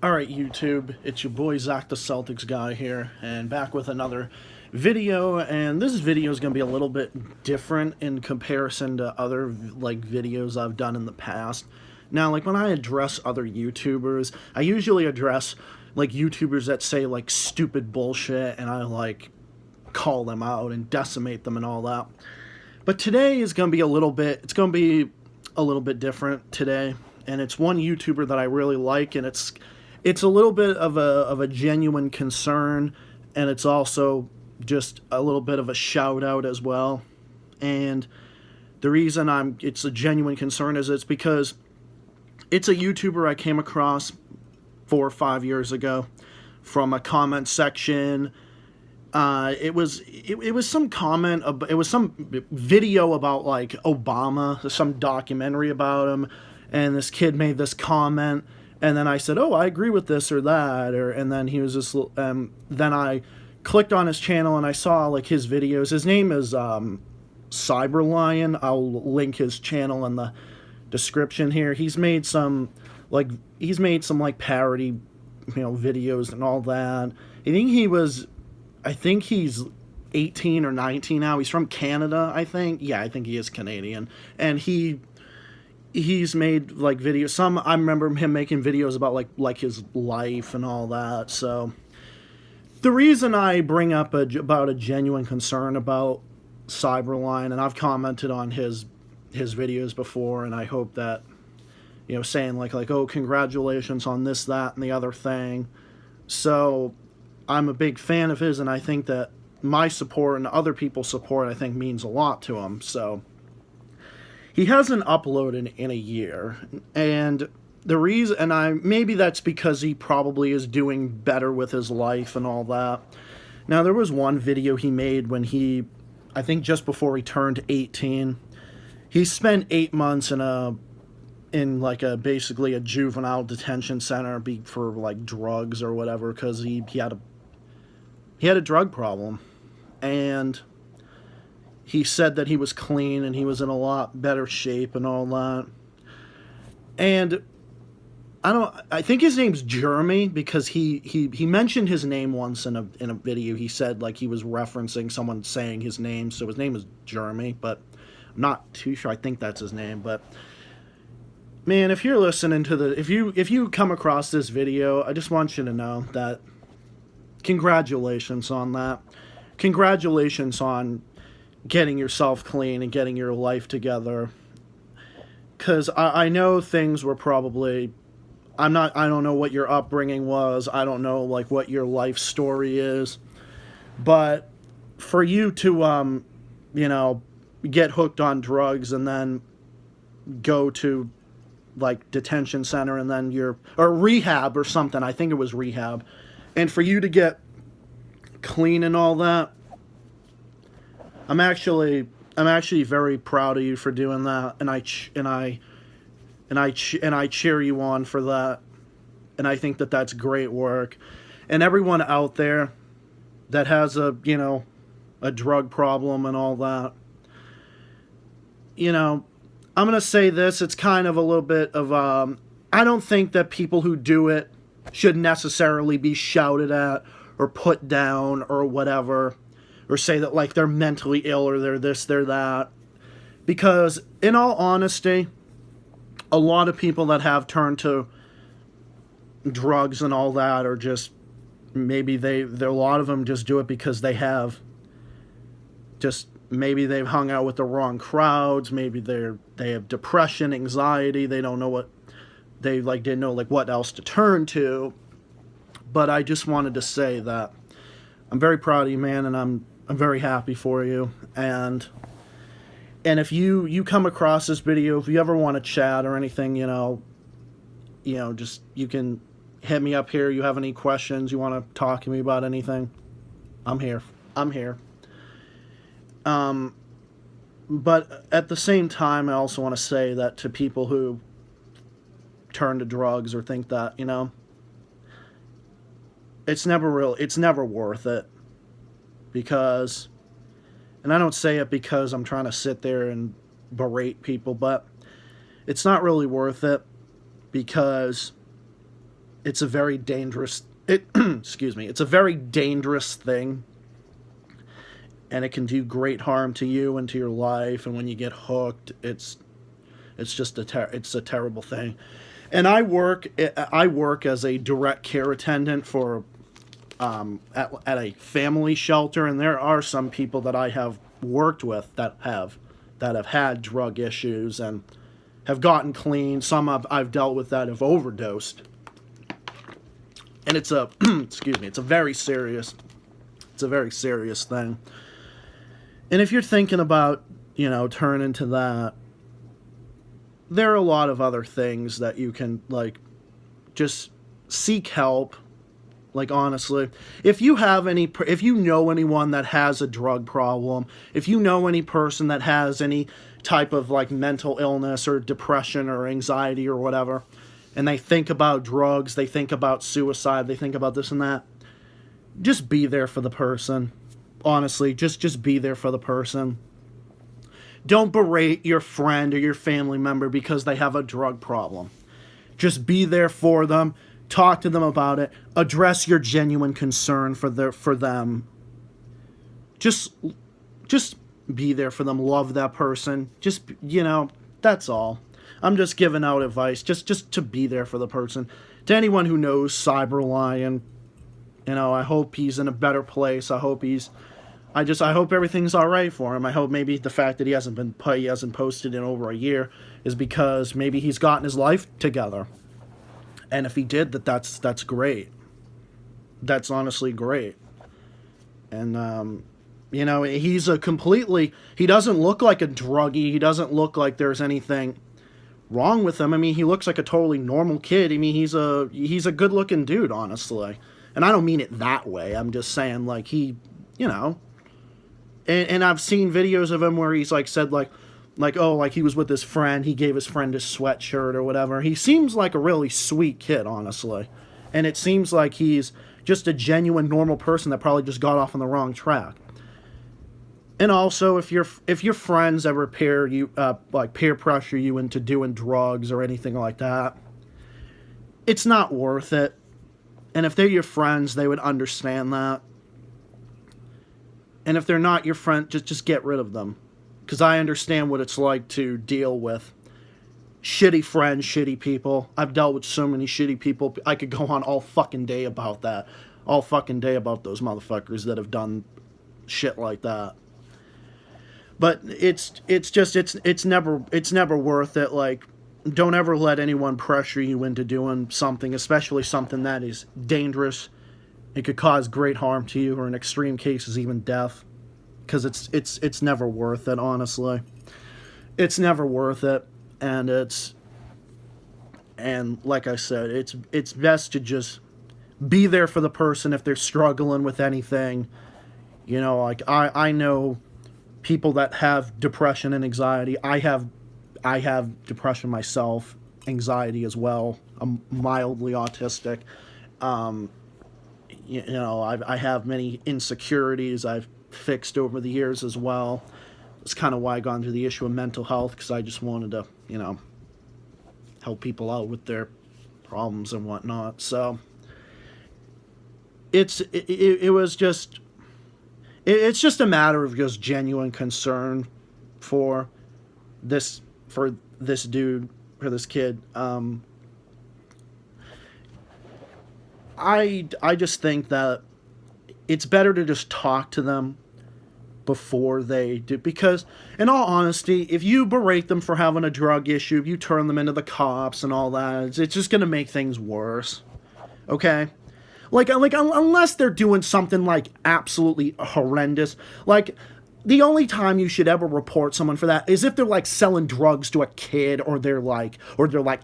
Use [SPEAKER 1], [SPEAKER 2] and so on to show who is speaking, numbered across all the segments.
[SPEAKER 1] Alright YouTube, it's your boy Zach the Celtics guy here, and back with another video, and this video is going to be a little bit different in comparison to other videos I've done in the past. Now, when I address other YouTubers, I usually address YouTubers that say stupid bullshit, and I call them out and decimate them and all that. But today is going to be a little bit different today, and it's one YouTuber that I really like, and it's a little bit of a genuine concern, and it's also just a little bit of a shout out as well. And the reason it's a genuine concern is it's because it's a YouTuber I came across 4 or 5 years ago from a comment section. It was some comment, it was some video about Obama, some documentary about him, and this kid made this comment. And then I said, oh, I agree with this or that, and then he was just, then I clicked on his channel and I saw his videos. His name is CyberLion. I'll link his channel in the description here. He's made some parody, videos and all that. I think he's 18 or 19 now. He's from Canada, I think. Yeah, I think he is Canadian, and he's made videos. I remember him making videos about his life and all that. So the reason I bring up about a genuine concern about CyberLion, and I've commented on his videos before, and I hope that saying oh, congratulations on this, that, and the other thing. So I'm a big fan of his, and I think that my support and other people's support, I think, means a lot to him. So he hasn't uploaded in a year, and the reason, maybe that's because he probably is doing better with his life and all that. Now, there was one video he made when I think just before he turned 18. He spent 8 months in basically a juvenile detention center for drugs or whatever, because he had a drug problem, and he said that he was clean and he was in a lot better shape and all that. And I think his name's Jeremy, because he mentioned his name once in a video. He said he was referencing someone saying his name, so his name is Jeremy, but I'm not too sure. I think that's his name. But man, if you're listening to if you come across this video, I just want you to know that congratulations on that. Congratulations on getting yourself clean and getting your life together, because I know things were probably, I don't know what your upbringing was, I don't know what your life story is, but for you to get hooked on drugs and then go to detention center and then or rehab or something, I think it was rehab, and for you to get clean and all that, I'm actually very proud of you for doing that, and I cheer you on for that, and I think that that's great work. And everyone out there that has a drug problem and all that, I'm gonna say this. It's kind of a little bit of I don't think that people who do it should necessarily be shouted at or put down or whatever, or say that they're mentally ill or they're this, they're that. Because in all honesty, a lot of people that have turned to drugs and all that are just, maybe a lot of them just do it because maybe they've hung out with the wrong crowds, maybe they have depression, anxiety, they don't know what, they didn't know what else to turn to. But I just wanted to say that I'm very proud of you, man, and I'm very happy for you. And if you come across this video, if you ever want to chat or anything, just, you can hit me up here. You have any questions, you want to talk to me about anything, I'm here. But at the same time, I also want to say that to people who turn to drugs or think that, it's never worth it. Because, and I don't say it because I'm trying to sit there and berate people, but it's not really worth it, because it's a very dangerous, excuse me, it's a very dangerous thing, and it can do great harm to you and to your life. And when you get hooked, it's just it's a terrible thing. And I work as a direct care attendant for at a family shelter, and there are some people that I have worked with that have had drug issues and have gotten clean. Some I've dealt with that have overdosed, and it's a excuse me, it's a very serious thing. And if you're thinking about, turning to that, there are a lot of other things that you can, like, just seek help. Like, honestly, if you know anyone that has a drug problem, if you know any person that has any type of, like, mental illness or depression or anxiety or whatever, and they think about drugs, they think about suicide, they think about this and that, just be there for the person. Honestly, just be there for the person. Don't berate your friend or your family member because they have a drug problem. Just be there for them. Talk to them about it. Address your genuine concern for them. Just be there for them. Love that person. Just, that's all. I'm just giving out advice. Just to be there for the person. To anyone who knows CyberLion, I hope he's in a better place. I hope everything's all right for him. I hope maybe the fact that he hasn't posted in over a year is because maybe he's gotten his life together. And if he did, that's great. That's honestly great. And, he doesn't look like a druggie. He doesn't look like there's anything wrong with him. I mean, he looks like a totally normal kid. I mean, he's a good-looking dude, honestly. And I don't mean it that way. I'm just saying, like, he, And I've seen videos of him where he's, like, said, like, he was with his friend, he gave his friend his sweatshirt or whatever. He seems like a really sweet kid, honestly. And it seems like he's just a genuine, normal person that probably just got off on the wrong track. And also, if your friends ever peer pressure you into doing drugs or anything like that, it's not worth it. And if they're your friends, they would understand that. And if they're not your friend, just get rid of them. Because I understand what it's like to deal with shitty friends, shitty people. I've dealt with so many shitty people. I could go on all fucking day about that. All fucking day about those motherfuckers that have done shit like that. But it's never worth it. Like, don't ever let anyone pressure you into doing something, especially something that is dangerous. It could cause great harm to you, or in extreme cases, even death. Because it's never worth it, honestly. It's never worth it, and like I said, it's best to just be there for the person if they're struggling with anything. Like I know people that have depression and anxiety. I have depression myself, anxiety as well. I'm mildly autistic. I have many insecurities I've fixed over the years as well. It's kind of why I got into the issue of mental health, because I just wanted to, help people out with their problems and whatnot. So it's just a matter of just genuine concern for this dude, for this kid. I just think that it's better to just talk to them before they do, because in all honesty, if you berate them for having a drug issue, if you turn them into the cops and all that, it's just going to make things worse. Okay? Like unless they're doing something like absolutely horrendous, like the only time you should ever report someone for that is if they're like selling drugs to a kid, or they're like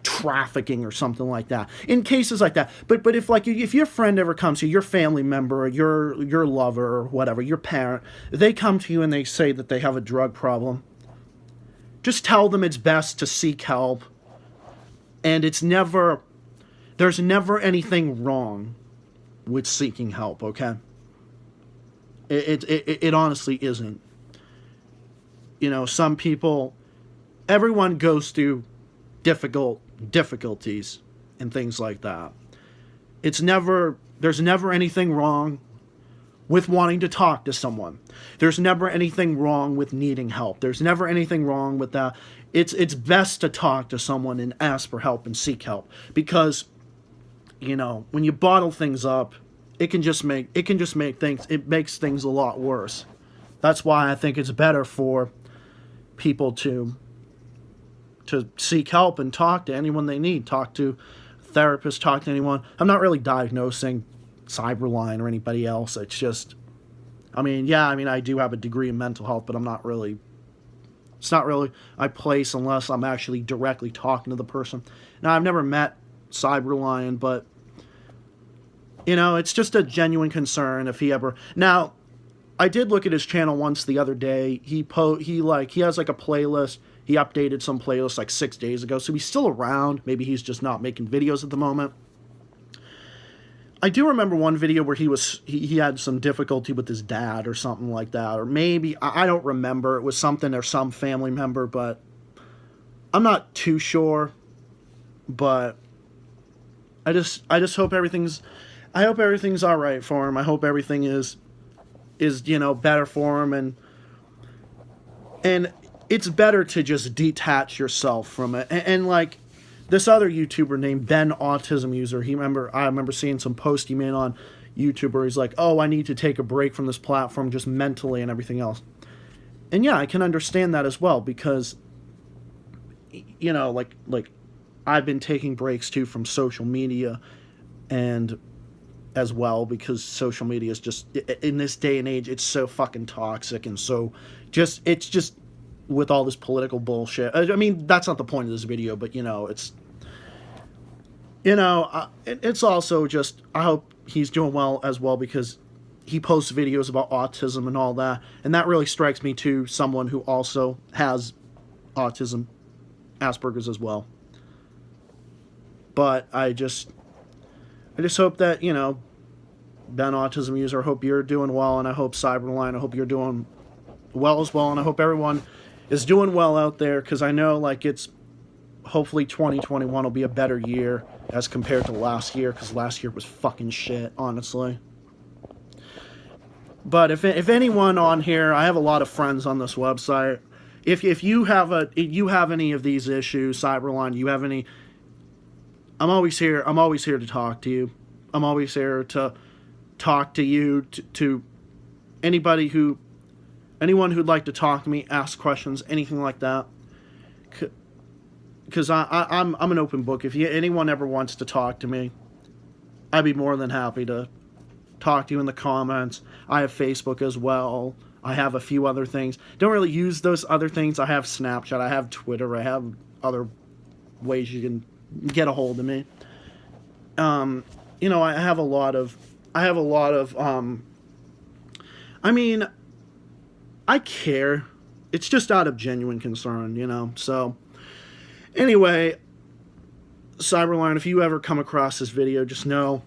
[SPEAKER 1] trafficking or something like that. In cases like that. But if your friend ever comes to you, your family member or your lover or whatever, your parent, they come to you and they say that they have a drug problem, just tell them it's best to seek help. And there's never anything wrong with seeking help, okay? It honestly isn't. Some people, everyone goes through difficulties and things like that. There's never anything wrong with wanting to talk to someone. There's never anything wrong with needing help. There's never anything wrong with that. It's best to talk to someone and ask for help and seek help, because when you bottle things up, it makes things a lot worse. That's why I think it's better for people to seek help and talk to anyone they need. Talk to therapists, talk to anyone. I'm not really diagnosing CyberLion or anybody else. It's just, I do have a degree in mental health, but it's not really my place unless I'm actually directly talking to the person. Now, I've never met CyberLion, but, it's just a genuine concern if he ever... Now, I did look at his channel once the other day. He has like a playlist. He updated some playlists like 6 days ago, so he's still around. Maybe he's just not making videos at the moment. I do remember one video where he had some difficulty with his dad or something like that, or maybe I don't remember. It was something or some family member, but I'm not too sure. But I just hope everything's all right for him. I hope everything is better for him, and it's better to just detach yourself from it. And like this other YouTuber named Ben Autism User, I remember seeing some post he made on YouTube where he's like, "Oh, I need to take a break from this platform just mentally and everything else." And yeah, I can understand that as well, because like I've been taking breaks too from social media, and as well, because social media is just, in this day and age, it's so fucking toxic, and so it's just with all this political bullshit. I mean, that's not the point of this video, but it's also just, I hope he's doing well as well, because he posts videos about autism and all that, and that really strikes me too, someone who also has autism, Asperger's as well. But I just hope that, Ben Autism User, I hope you're doing well, and I hope CyberLion, I hope you're doing well as well, and I hope everyone is doing well out there, because I know, hopefully 2021 will be a better year as compared to last year, because last year was fucking shit, honestly. But if anyone on here, I have a lot of friends on this website. If you have any of these issues, CyberLion, you have any, I'm always here. I'm always here to talk to you. I'm always here to talk to you, to anyone who'd like to talk to me, ask questions, anything like that. Because I'm an open book. If anyone ever wants to talk to me, I'd be more than happy to talk to you in the comments. I have Facebook as well. I have a few other things. Don't really use those other things. I have Snapchat. I have Twitter. I have other ways you can get a hold of me. I have a lot of, I care. It's just out of genuine concern, so anyway, CyberLion, if you ever come across this video, just know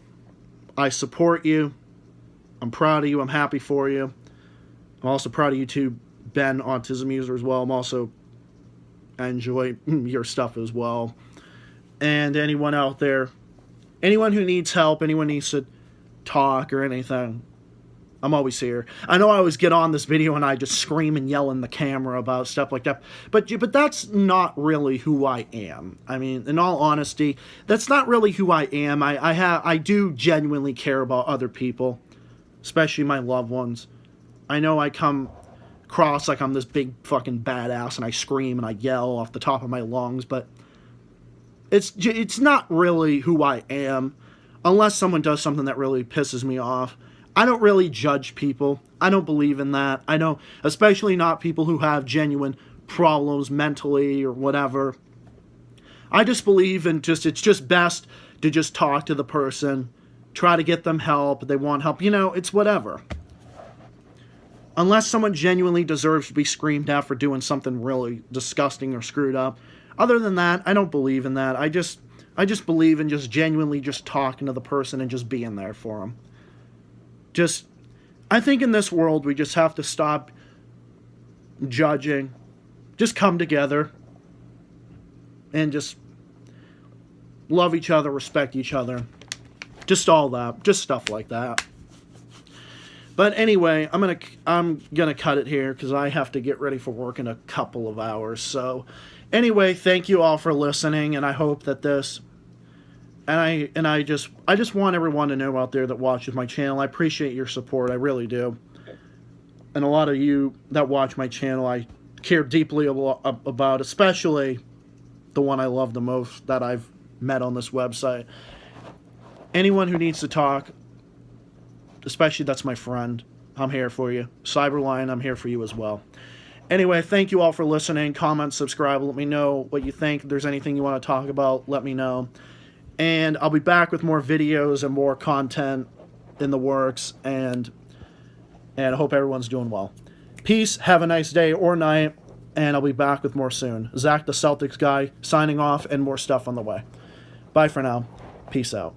[SPEAKER 1] I support you. I'm proud of you. I'm happy for you. I'm also proud of you too, Ben Autism User, as well. I enjoy your stuff as well. And anyone out there, anyone who needs help, anyone needs to talk or anything, I'm always here. I know I always get on this video and I just scream and yell in the camera about stuff like that, but that's not really who I am. I mean, in all honesty, that's not really who I am. I do genuinely care about other people, especially my loved ones. I know I come across like I'm this big fucking badass and I scream and I yell off the top of my lungs, but it's not really who I am, unless someone does something that really pisses me off. I don't really judge people. I don't believe in that. I don't, especially not people who have genuine problems mentally or whatever. I just believe in it's just best to just talk to the person, try to get them help. If they want help, it's whatever. Unless someone genuinely deserves to be screamed at for doing something really disgusting or screwed up. Other than that, I don't believe in that. I just believe in just genuinely just talking to the person and just being there for them. I think in this world, we just have to stop judging, just come together, and just love each other, respect each other. Just all that. Just stuff like that. But anyway, I'm gonna cut it here because I have to get ready for work in a couple of hours. So anyway, thank you all for listening, and I hope that this and I just want everyone to know out there that watches my channel, I appreciate your support. I really do. And a lot of you that watch my channel, I care deeply about, especially the one I love the most that I've met on this website. Anyone who needs to talk, especially that's my friend, I'm here for you. CyberLion, I'm here for you as well. Anyway, thank you all for listening. Comment, subscribe, let me know what you think. If there's anything you want to talk about, let me know. And I'll be back with more videos and more content in the works, and I hope everyone's doing well. Peace, have a nice day or night, and I'll be back with more soon. Zach the Celtics guy signing off, and more stuff on the way. Bye for now. Peace out.